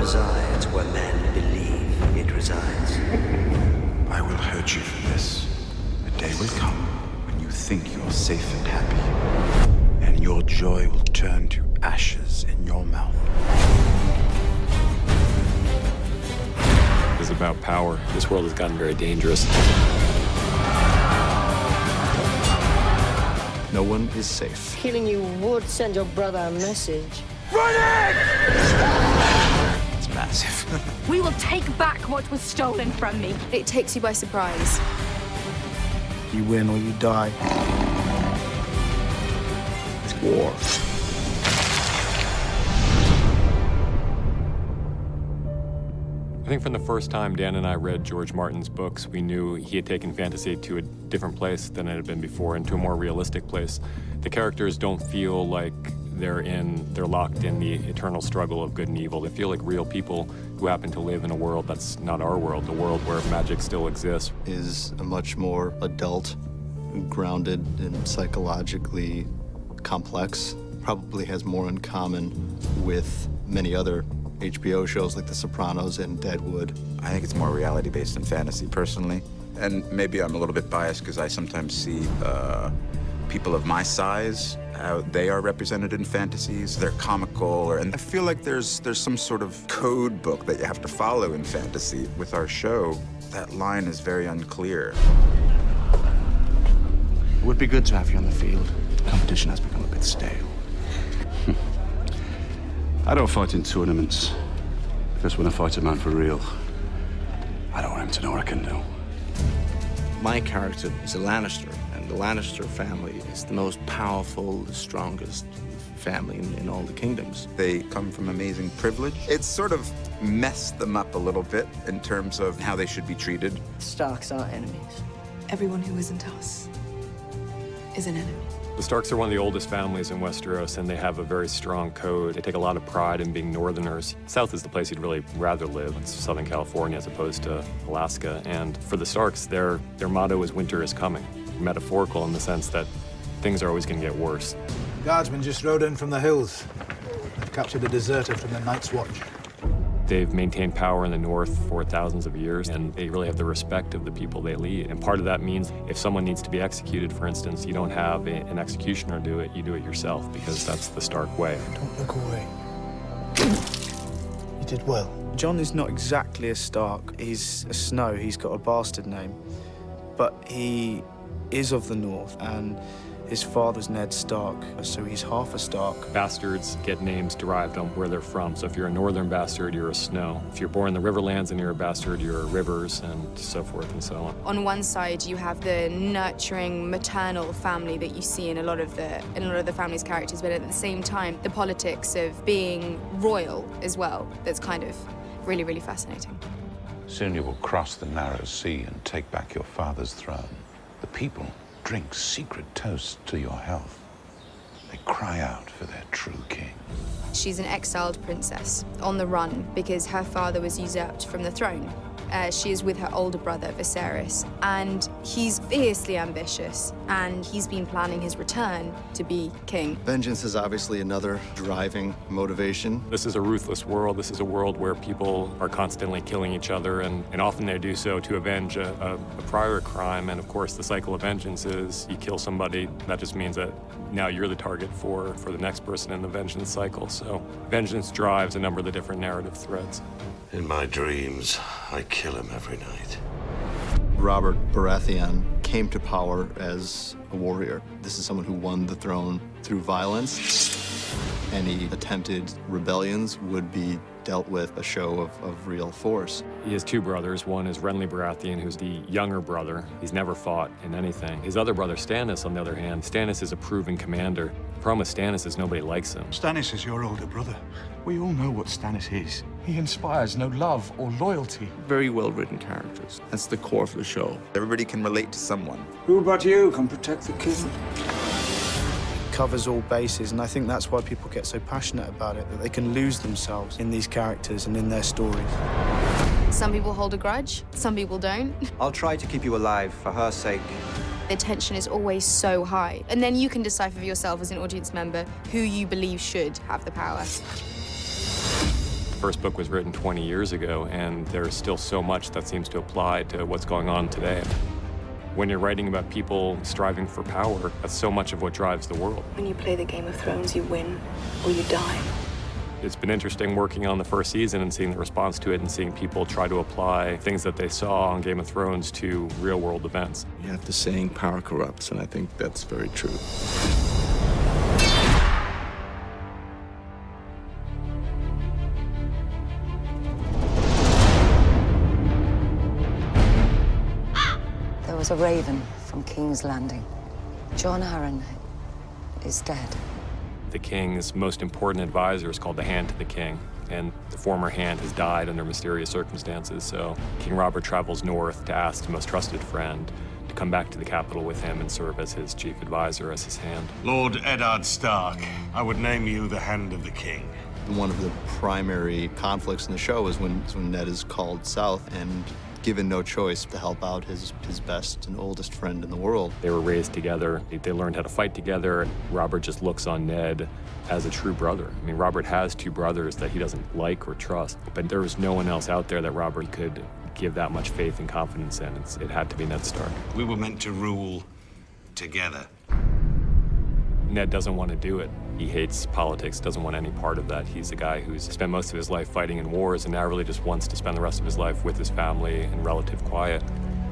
resides where men believe it resides. I will hurt you for this. A day will come when you think you're safe and happy, and your joy will turn to ashes in your mouth. It's about power. This world has gotten very dangerous. No one is safe. Killing you would send your brother a message. It's massive. We will take back what was stolen from me. It takes you by surprise. You win or you die. It's war. I think from the first time Dan and I read George Martin's books, we knew he had taken fantasy to a different place than it had been before, and to a more realistic place. The characters don't feel like they're locked in the eternal struggle of good and evil. They feel like real people who happen to live in a world that's not our world, a world where magic still exists. Is a much more adult, grounded, and psychologically complex. Probably has more in common with many other HBO shows like The Sopranos and Deadwood. I think it's more reality-based than fantasy, personally. And maybe I'm a little bit biased because I sometimes see people of my size, how they are represented in fantasies. They're comical, and I feel like there's some sort of code book that you have to follow in fantasy. With our show, that line is very unclear. It would be good to have you on the field. The competition has become a bit stale. I don't fight in tournaments, because when I fight a man for real, I don't want him to know what I can do. My character is a Lannister, and the Lannister family is the most powerful, the strongest family in all the kingdoms. They come from amazing privilege. It's sort of messed them up a little bit in terms of how they should be treated. Starks are enemies. Everyone who isn't us is an enemy. The Starks are one of the oldest families in Westeros, and they have a very strong code. They take a lot of pride in being Northerners. South is the place you'd really rather live. It's Southern California as opposed to Alaska. And for the Starks, their motto is winter is coming. Metaphorical in the sense that things are always going to get worse. The guardsmen just rode in from the hills. They've captured a deserter from the Night's Watch. They've maintained power in the North for thousands of years, and they really have the respect of the people they lead. And part of that means if someone needs to be executed, for instance, you don't have an executioner do it, you do it yourself, because that's the Stark way. Don't look away. You did well. Jon is not exactly a Stark. He's a Snow. He's got a bastard name. But he is of the North, and his father's Ned Stark, so he's half a Stark. Bastards get names derived on where they're from. So if you're a Northern bastard, you're a Snow. If you're born in the Riverlands and you're a bastard, you're a Rivers, and so forth and so on. On one side, you have the nurturing, maternal family that you see in a lot of the family's characters, but at the same time, the politics of being royal as well. That's kind of really, really fascinating. Soon you will cross the narrow sea and take back your father's throne. The people drink secret toasts to your health. They cry out for their true king. She's an exiled princess on the run because her father was usurped from the throne. She is with her older brother, Viserys, and he's fiercely ambitious, and he's been planning his return to be king. Vengeance is obviously another driving motivation. This is a ruthless world. This is a world where people are constantly killing each other, and often they do so to avenge a prior crime. And of course, the cycle of vengeance is you kill somebody, that just means that now you're the target for the next person in the vengeance cycle. So vengeance drives a number of the different narrative threads. In my dreams, I kill him every night. Robert Baratheon came to power as a warrior. This is someone who won the throne through violence. Any attempted rebellions would be dealt with a show of real force. He has two brothers. One is Renly Baratheon, who's the younger brother. He's never fought in anything. His other brother, Stannis, on the other hand, Stannis is a proven commander. The problem with Stannis is nobody likes him. Stannis is your older brother. We all know what Stannis is. He inspires no love or loyalty. Very well-written characters. That's the core of the show. Everybody can relate to someone. Who but you can protect the king? Covers all bases, and I think that's why people get so passionate about it, that they can lose themselves in these characters and in their stories. Some people hold a grudge, some people don't. I'll try to keep you alive for her sake. The tension is always so high. And then you can decipher for yourself as an audience member who you believe should have the power. first book was written 20 years ago, and there's still so much that seems to apply to what's going on today. When you're writing about people striving for power, that's so much of what drives the world. When you play the Game of Thrones, you win or you die. It's been interesting working on the first season and seeing the response to it and seeing people try to apply things that they saw on Game of Thrones to real-world events. You have the saying, power corrupts, and I think that's very true. There was a raven from King's Landing. John Arryn is dead. The king's most important advisor is called the Hand to the King, and the former hand has died under mysterious circumstances, so King Robert travels north to ask his most trusted friend to come back to the capital with him and serve as his chief advisor, as his hand. Lord Eddard Stark, I would name you the Hand of the King. One of the primary conflicts in the show is when Ned is called south and given no choice to help out his best and oldest friend in the world. They were raised together. They learned how to fight together. Robert just looks on Ned as a true brother. I mean, Robert has two brothers that he doesn't like or trust, but there was no one else out there that Robert could give that much faith and confidence in. It had to be Ned Stark. We were meant to rule together. Ned doesn't want to do it. He hates politics, doesn't want any part of that. He's a guy who's spent most of his life fighting in wars and now really just wants to spend the rest of his life with his family in relative quiet.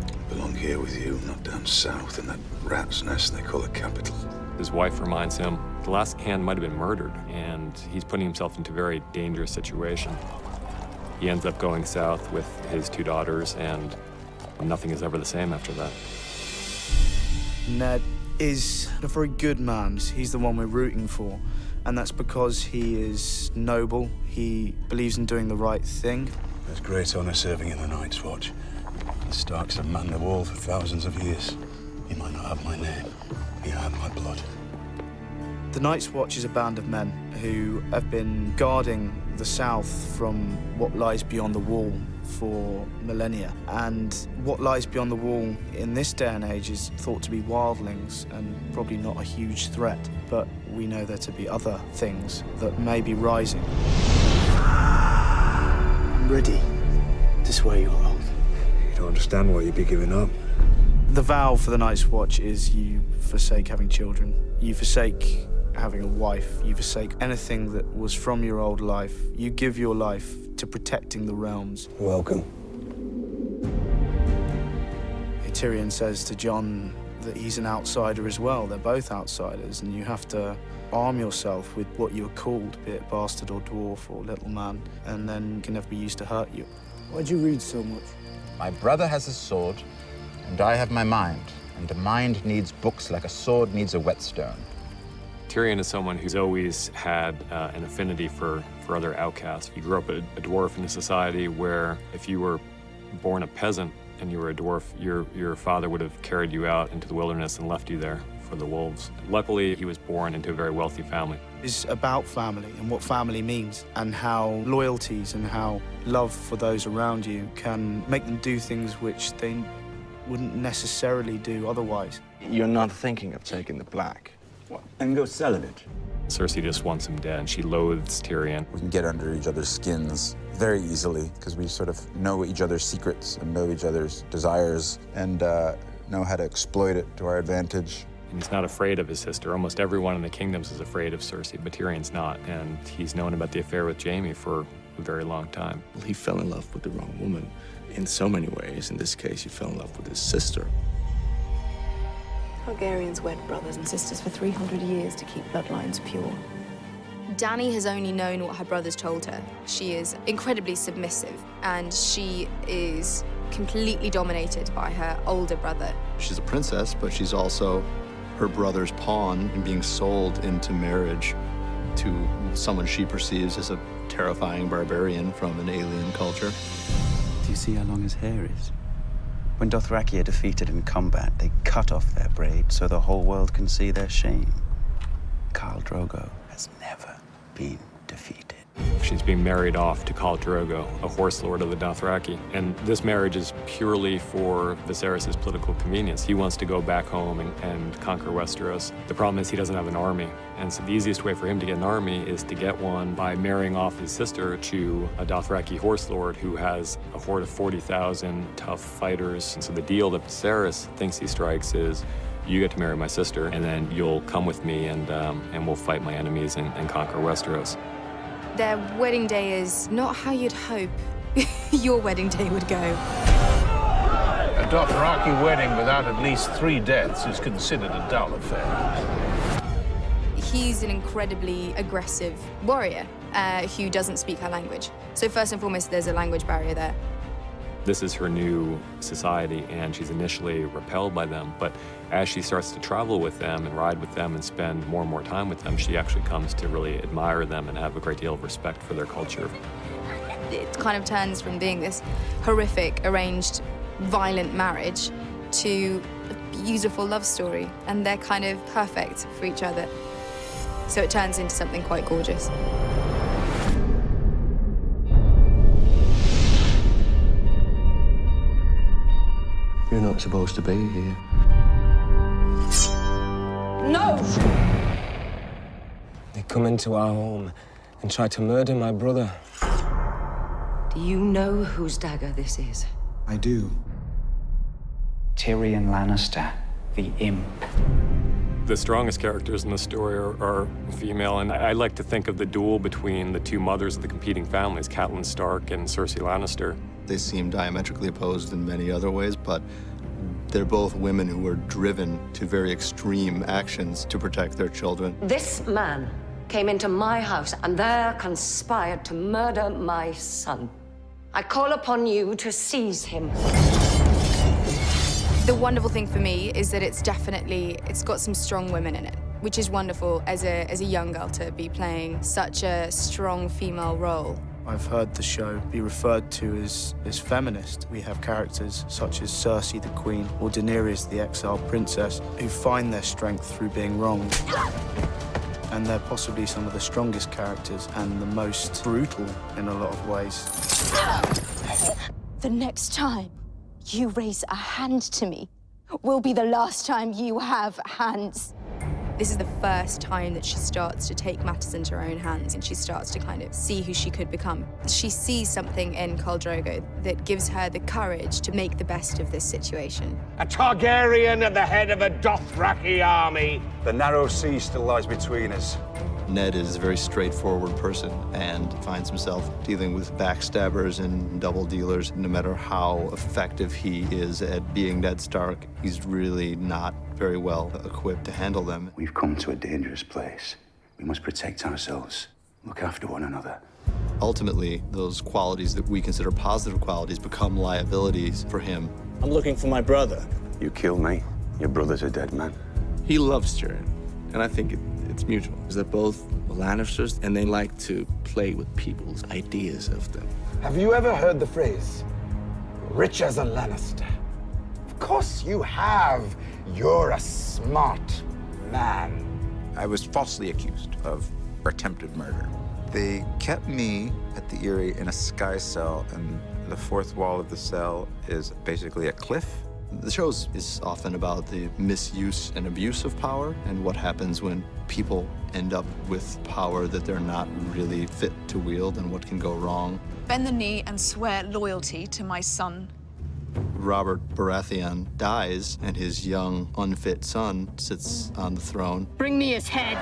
I belong here with you, not down south in that rat's nest they call a capital. His wife reminds him the last hand might have been murdered, and he's putting himself into a very dangerous situation. He ends up going south with his two daughters, and nothing is ever the same after that. Ned is a very good man. He's the one we're rooting for, and that's because he is noble. He believes in doing the right thing. There's great honor serving in the Night's Watch. The Starks have manned the wall for thousands of years. He might not have my name, he'll have my blood. The Night's Watch is a band of men who have been guarding the south from what lies beyond the wall for millennia. And what lies beyond the wall in this day and age is thought to be wildlings and probably not a huge threat. But we know there to be other things that may be rising. I'm ready to swear your oath. You don't understand why you'd be giving up. The vow for the Night's Watch is you forsake having children. You forsake having a wife. You forsake anything that was from your old life. You give your life to protecting the realms. Welcome. Tyrion says to Jon that he's an outsider as well. They're both outsiders, and you have to arm yourself with what you're called, be it bastard or dwarf or little man, and then can never be used to hurt you. Why'd you read so much? My brother has a sword, and I have my mind. And a mind needs books like a sword needs a whetstone. Tyrion is someone who's always had an affinity for other outcasts. He grew up a dwarf in a society where if you were born a peasant and you were a dwarf, your father would have carried you out into the wilderness and left you there for the wolves. Luckily, he was born into a very wealthy family. It's about family and what family means, and how loyalties and how love for those around you can make them do things which they wouldn't necessarily do otherwise. You're not thinking of taking the black. What? And go celibate. Cersei just wants him dead, and she loathes Tyrion. We can get under each other's skins very easily because we sort of know each other's secrets and know each other's desires and know how to exploit it to our advantage. And he's not afraid of his sister. Almost everyone in the kingdoms is afraid of Cersei, but Tyrion's not. And he's known about the affair with Jaime for a very long time. Well, he fell in love with the wrong woman in so many ways. In this case, he fell in love with his sister. Targaryens wed brothers and sisters for 300 years to keep bloodlines pure. Dany has only known what her brothers told her. She is incredibly submissive, and she is completely dominated by her older brother. She's a princess, but she's also her brother's pawn in being sold into marriage to someone she perceives as a terrifying barbarian from an alien culture. Do you see how long his hair is? When Dothraki are defeated in combat, they cut off their braid so the whole world can see their shame. Khal Drogo has never been defeated. She's being married off to Khal Drogo, a horse lord of the Dothraki. And this marriage is purely for Viserys' political convenience. He wants to go back home and conquer Westeros. The problem is he doesn't have an army. And so the easiest way for him to get an army is to get one by marrying off his sister to a Dothraki horse lord who has a horde of 40,000 tough fighters. And so the deal that Viserys thinks he strikes is, you get to marry my sister, and then you'll come with me, and we'll fight my enemies and conquer Westeros. Their wedding day is not how you'd hope your wedding day would go. A Dothraki wedding without at least 3 deaths is considered a dull affair. He's an incredibly aggressive warrior who doesn't speak her language. So first and foremost, there's a language barrier there. This is her new society, and she's initially repelled by them, but as she starts to travel with them and ride with them and spend more and more time with them, she actually comes to really admire them and have a great deal of respect for their culture. It kind of turns from being this horrific, arranged, violent marriage to a beautiful love story, and they're kind of perfect for each other. So it turns into something quite gorgeous. You're not supposed to be here. No! They come into our home and try to murder my brother. Do you know whose dagger this is? I do. Tyrion Lannister, the imp. The strongest characters in the story are female, and I like to think of the duel between the two mothers of the competing families, Catelyn Stark and Cersei Lannister. They seem diametrically opposed in many other ways, but they're both women who are driven to very extreme actions to protect their children. This man came into my house and there conspired to murder my son. I call upon you to seize him. The wonderful thing for me is that it's got some strong women in it, which is wonderful as a young girl to be playing such a strong female role. I've heard the show be referred to as feminist. We have characters such as Cersei the Queen or Daenerys the exiled princess who find their strength through being wronged. And they're possibly some of the strongest characters and the most brutal in a lot of ways. The next time you raise a hand to me will be the last time you have hands. This is the first time that she starts to take matters into her own hands and she starts to kind of see who she could become. She sees something in Khal Drogo that gives her the courage to make the best of this situation. A Targaryen at the head of a Dothraki army. The narrow sea still lies between us. Ned is a very straightforward person and finds himself dealing with backstabbers and double dealers. No matter how effective he is at being Ned Stark, he's really not very well equipped to handle them. We've come to a dangerous place. We must protect ourselves, look after one another. Ultimately, those qualities that we consider positive qualities become liabilities for him. I'm looking for my brother. You killed me. Your brother's a dead man. He loves Tyrion, and I think it's mutual. They're both Lannisters, and they like to play with people's ideas of them. Have you ever heard the phrase, rich as a Lannister? Of course you have. You're a smart man. I was falsely accused of attempted murder. They kept me at the Eyrie in a sky cell, and the fourth wall of the cell is basically a cliff. The show is often about the misuse and abuse of power and what happens when people end up with power that they're not really fit to wield and what can go wrong. Bend the knee and swear loyalty to my son. Robert Baratheon dies, and his young, unfit son sits on the throne. Bring me his head.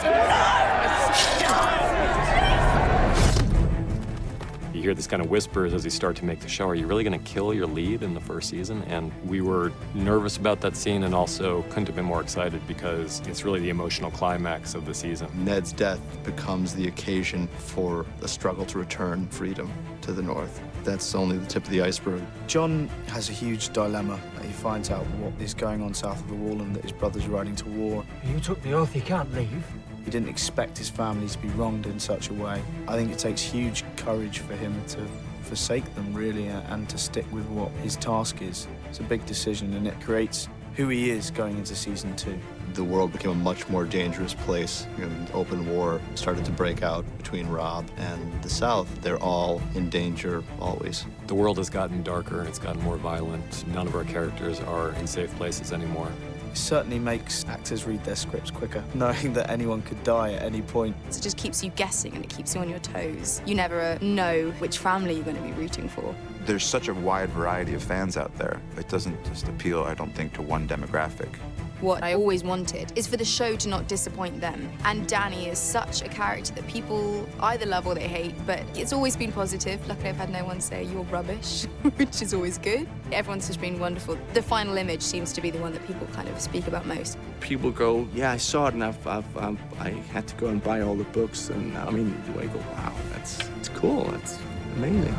You hear this kind of whispers as you start to make the show. Are you really going to kill your lead in the first season? And we were nervous about that scene and also couldn't have been more excited because it's really the emotional climax of the season. Ned's death becomes the occasion for the struggle to return freedom to the North. That's only the tip of the iceberg. Jon has a huge dilemma. He finds out what is going on south of the wall and that his brother's riding to war. You took the oath you can't leave. He didn't expect his family to be wronged in such a way. I think it takes huge courage for him to forsake them, really, and to stick with what his task is. It's a big decision, and it creates who he is going into season 2. the world became a much more dangerous place. Open war started to break out between Robb and the South. They're all in danger, always. The world has gotten darker, it's gotten more violent. None of our characters are in safe places anymore. It certainly makes actors read their scripts quicker, knowing that anyone could die at any point. It just keeps you guessing and it keeps you on your toes. You never know which family you're going to be rooting for. There's such a wide variety of fans out there. It doesn't just appeal, I don't think, to one demographic. What I always wanted is for the show to not disappoint them. And Danny is such a character that people either love or they hate, but it's always been positive. Luckily, I've had no one say, "You're rubbish," which is always good. Everyone's just been wonderful. The final image seems to be the one that people kind of speak about most. People go, yeah, I saw it, and I had to go and buy all the books, and I mean, the way you go, wow, it's cool, it's amazing.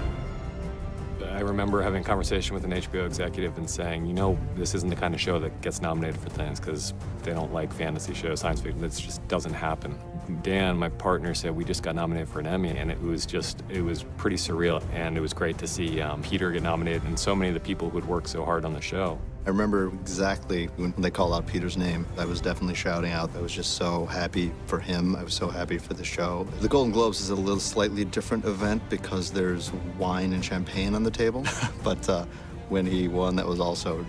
I remember having a conversation with an HBO executive and saying, you know, this isn't the kind of show that gets nominated for things because they don't like fantasy shows, science fiction. That just doesn't happen. Dan, my partner, said we just got nominated for an Emmy, and it was pretty surreal. And it was great to see Peter get nominated and so many of the people who had worked so hard on the show. I remember exactly when they called out Peter's name. I was definitely shouting out. I was just so happy for him. I was so happy for the show. The Golden Globes is a little slightly different event because there's wine and champagne on the table. But when he won, that was also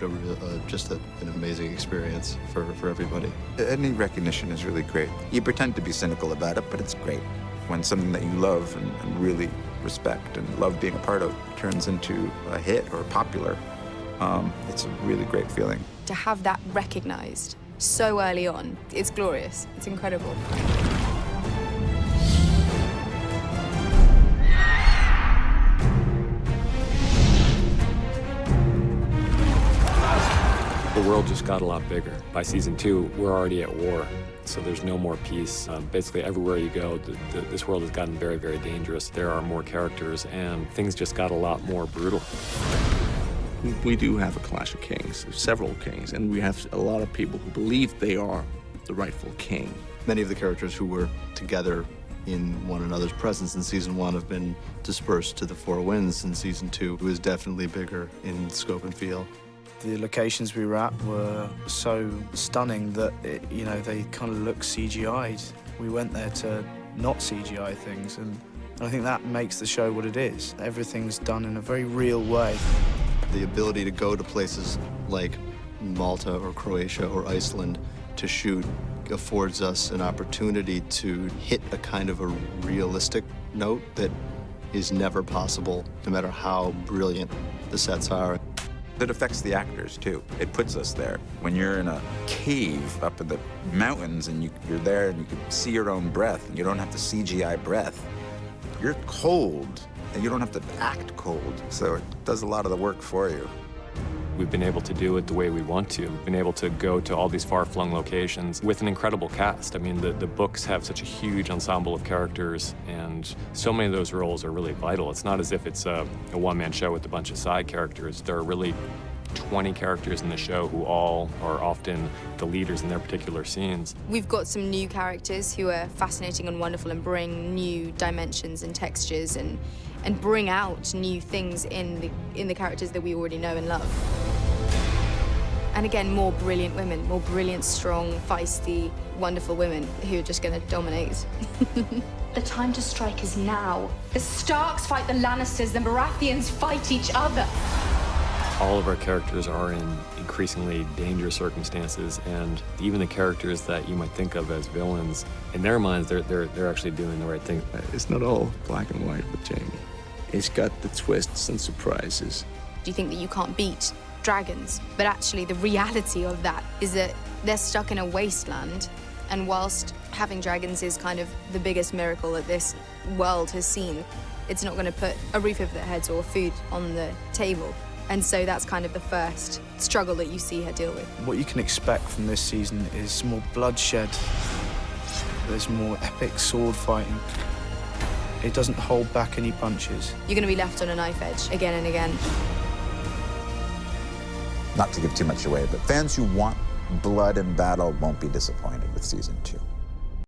just an amazing experience for everybody. Any recognition is really great. You pretend to be cynical about it, but it's great. When something that you love and really respect and love being a part of turns into a hit or popular, it's a really great feeling. To have that recognized so early on, it's glorious. It's incredible. The world just got a lot bigger. By season 2, we're already at war, so there's no more peace. Basically, everywhere you go, this world has gotten very, very dangerous. There are more characters, and things just got a lot more brutal. We do have a clash of kings, several kings, and we have a lot of people who believe they are the rightful king. Many of the characters who were together in one another's presence in season 1 have been dispersed to the Four Winds in season 2, who is definitely bigger in scope and feel. The locations we were at were so stunning that, they kind of look CGI'd. We went there to not CGI things, and I think that makes the show what it is. Everything's done in a very real way. The ability to go to places like Malta or Croatia or Iceland to shoot affords us an opportunity to hit a kind of a realistic note that is never possible, no matter how brilliant the sets are. It affects the actors, too. It puts us there. When you're in a cave up in the mountains and you're there and you can see your own breath and you don't have to CGI breath, you're cold and you don't have to act cold. So it does a lot of the work for you. We've been able to do it the way we want to. We've been able to go to all these far-flung locations with an incredible cast. I mean, the books have such a huge ensemble of characters, and so many of those roles are really vital. It's not as if it's a one-man show with a bunch of side characters. There are really 20 characters in the show who all are often the leaders in their particular scenes. We've got some new characters who are fascinating and wonderful and bring new dimensions and textures and bring out new things in the characters that we already know and love. And again, more brilliant women, more brilliant, strong, feisty, wonderful women who are just going to dominate. The time to strike is now. The Starks fight the Lannisters, the Baratheons fight each other. All of our characters are in increasingly dangerous circumstances, and even the characters that you might think of as villains, in their minds, they're actually doing the right thing. It's not all black and white with Jamie. It's got the twists and surprises. Do you think that you can't beat dragons? But actually, the reality of that is that they're stuck in a wasteland, and whilst having dragons is kind of the biggest miracle that this world has seen, it's not going to put a roof over their heads or food on the table. And so that's kind of the first struggle that you see her deal with. What you can expect from this season is more bloodshed. There's more epic sword fighting. It doesn't hold back any punches. You're going to be left on a knife edge again and again. Not to give too much away, but fans who want blood and battle won't be disappointed with season 2.